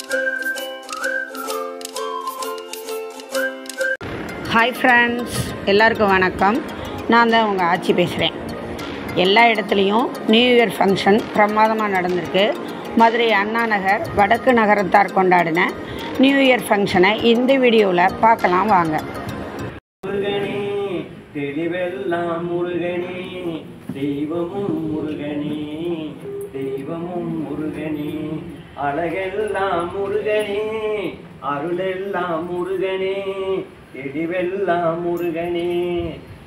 Hi friends, எல்லாருக்கும் வணக்கம். நான் தான் உங்கள் ஆச்சி பேசுகிறேன். எல்லா இடத்துலையும் நியூ இயர் ஃபங்க்ஷன் பிரமாதமாக நடந்திருக்கு. மதுரை அண்ணா நகர் வடக்கு நகரத்தார் கொண்டாடின நியூ இயர் ஃபங்க்ஷனை இந்த வீடியோவில் பார்க்கலாம் வாங்க. முருகனே தெளிவெல்லாம் முருகனே, தெய்வமும் முருகனே, தெய்வமும் முருகனே, அழகெல்லாம் முருகனே, அருளெல்லாம் முருகனே, தெளிவெல்லாம் முருகனே,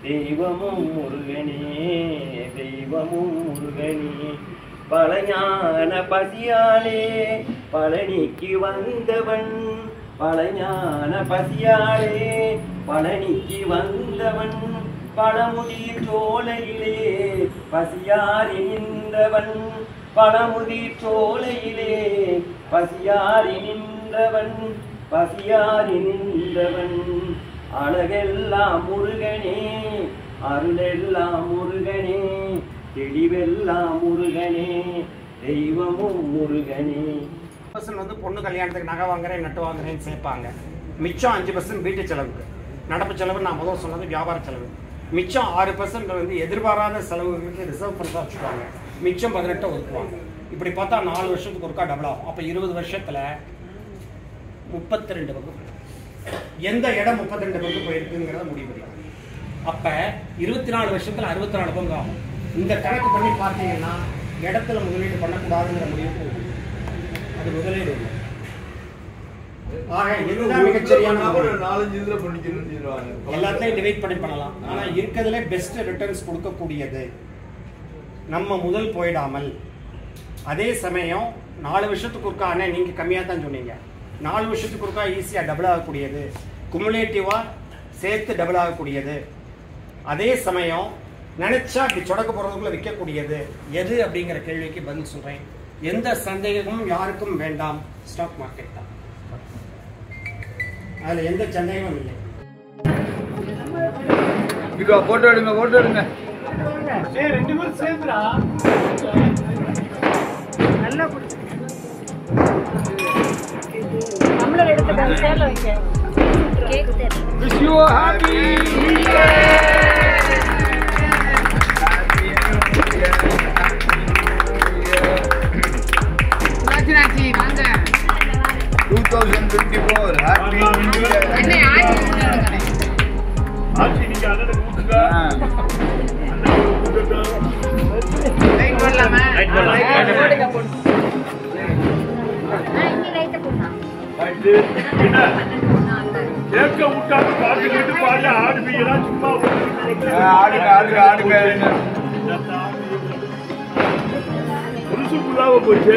தெய்வமும் முருகனே, தெய்வமும் முருகனே. பழஞான பசியாலே பழனிக்கு வந்தவன், பழஞான பசியாலே பழனிக்கு வந்தவன், பழமுதி சோலையிலே பசியாரி நின்றவன், பழமுதி சோலையிலே பசியாரி நின்றவன், பசியாரி நின்றவன். அழகெல்லாம் முருகனே, அருளெல்லாம் முருகனே, தெளிவெல்லாம் முருகனே, தெய்வமும் முருகனே. வந்து பொண்ணு கல்யாணத்துக்கு நகை வாங்குறேன், நட்டு வாங்குறேன்னு சேர்ப்பாங்க. மிச்சம் 5% வீட்டு செலவுக்கு, நடப்பு செலவு. நான் முதல் சொன்னது வியாபார செலவு. மிச்சம் 6% வந்து எதிர்பாராத செலவுகளுக்கு ரிசர்வ் பண்ணி தான் வச்சுக்குவாங்க. மிச்சம் 18 ஒதுக்குவாங்க. இப்படி பார்த்தா 4 வருஷத்துக்கு ஒருக்கா டபுள் ஆகும். அப்போ 20 வருஷத்தில் 32 வகுப்பு. எந்த இடம் 32 பங்கு போயிருக்குங்கிறத முடிவு பண்ணிக்கலாம். அப்போ 24 வருஷத்தில் 64 பங்கு ஆகும். இந்த கணக்கு பண்ணி பார்த்தீங்கன்னா இடத்துல முதலீடு பண்ணக்கூடாதுங்கிற முடிவுக்கு அது முதலீடு இல்லை. ஆக இதுதான் மிகச்சரியான எல்லாத்தையும் டிவைட் பண்ணி பண்ணலாம். ஆனால் இருக்கிறதுல பெஸ்ட் ரிட்டர்ன்ஸ் கொடுக்கக்கூடியது நம்ம முதல் போயிடாமல், அதே சமயம் 4 வருஷத்துக்கு ஒருக்கா. ஆனால் நீங்கள் கம்மியாக தான் சொன்னீங்க. 4 வருஷத்துக்கு ஒருக்கா ஈஸியாக டபுள் ஆகக்கூடியது, குமுலேட்டிவாக சேர்த்து டபுள் ஆகக்கூடியது. அதே சமயம் நினைச்சா இப்படி சொடக்க போறதுக்குள்ள விற்கக்கூடியது எது அப்படிங்கிற கேள்விக்கு பதில் சொல்றேன். எந்த சந்தேகமும் யாருக்கும் வேண்டாம். ஸ்டாக் மார்க்கெட் தான், அதுல எந்த சந்தேகமும் இல்லை. போட்டோ எடுங்க, போட்டோ எடுங்க. சரி, 2 பேரும் சேர்ந்துடா. நல்லா குடி. நம்மள எடுத்துட்டாங்க சேர்ல வைக்க. கேக் தேவை. Wish you a happy New Year. Rajaraji வாங்க. 2024 happy New Year. என்ன ஆச்சி சொல்லுங்க. ஆச்சி நீங்க அண்ணனை கூப்பிடுங்க. லைட் போடலாமா? லைட் போடுங்க. இங்க லைட் போடுங்க. என்ன கேட்க விட்டாங்க, பாட்டு கேட்டு பாடி ஆடுவீங்களா? சும்மா ஆடுங்க, ஆடுங்க, ஆடுங்க. புதுசுக்குள்ளாவ போச்சு.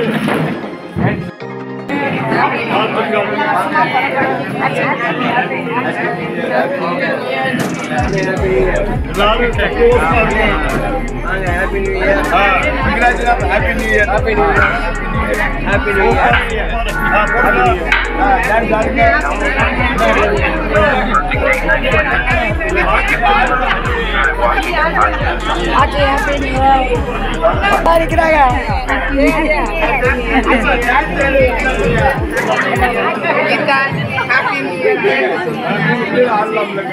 எல்லாரும் சந்தோஷமா இருக்கணும். Happy New Year. Congratulations, Happy New Year. Happy New Year. Happy New Year. Dance ஆடுங்க. ஆச்சி ஹேப்பி நியூ இயர். பாரிக்கிறாங்க. Happy new year. ஆடலாம்லங்க.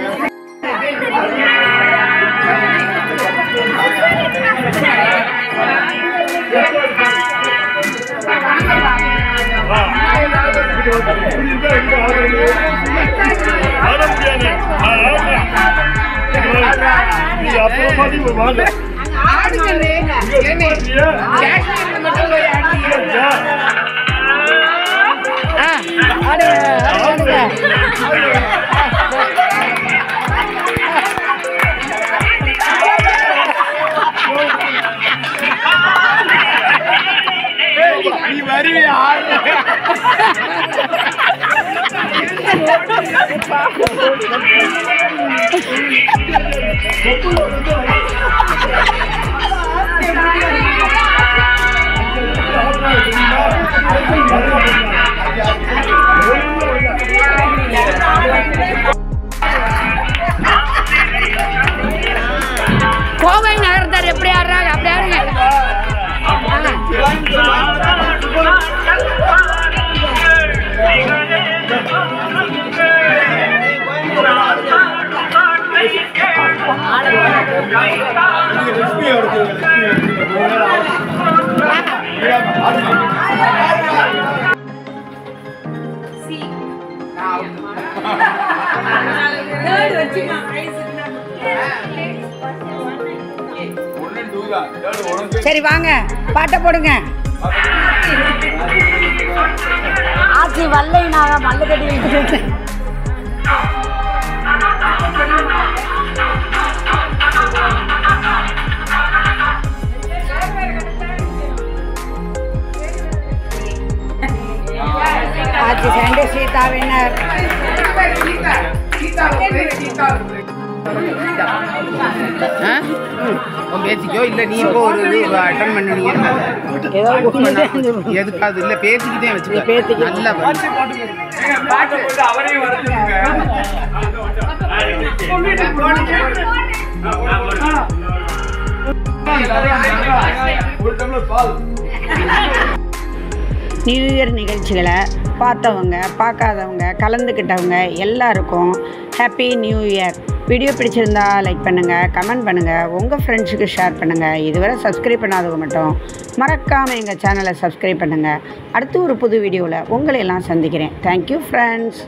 நீ வருவியா? கோவை நகரத்தார் எப்படி ஆடுறாங்க அப்படி ஆடுங்க. சரி வாங்க பாட்டை போடுங்க. ஆச்சி வல்லை நான் மல்லு கட்டி வைக்கிட்டு ஆச்சி சண்டே சீதா வினர். பேசிக்கோ இல்ல நீ இப்போ ஒரு இது அட்டன் பண்ணுவீங்க எதுக்காது இல்ல பேசிக்கிட்டே வச்சுக்க நல்ல பாட்டு போட்டு அவரையும் வரதுங்க. நியூ இயர் நிகழ்ச்சிகளை பார்த்தவங்க பார்க்காதவங்க கலந்துக்கிட்டவங்க எல்லாருக்கும் ஹாப்பி நியூ இயர். வீடியோ பிடிச்சிருந்தா லைக் பண்ணுங்கள், கமெண்ட் பண்ணுங்கள், உங்கள் ஃப்ரெண்ட்ஸுக்கு ஷேர் பண்ணுங்கள். இதுவரை சப்ஸ்கிரைப் பண்ணாதவங்க மட்டும் மறக்காமல் எங்கள் சேனலை சப்ஸ்கிரைப் பண்ணுங்கள். அடுத்து ஒரு புது வீடியோவில் உங்களையெல்லாம் சந்திக்கிறேன். Thank you friends.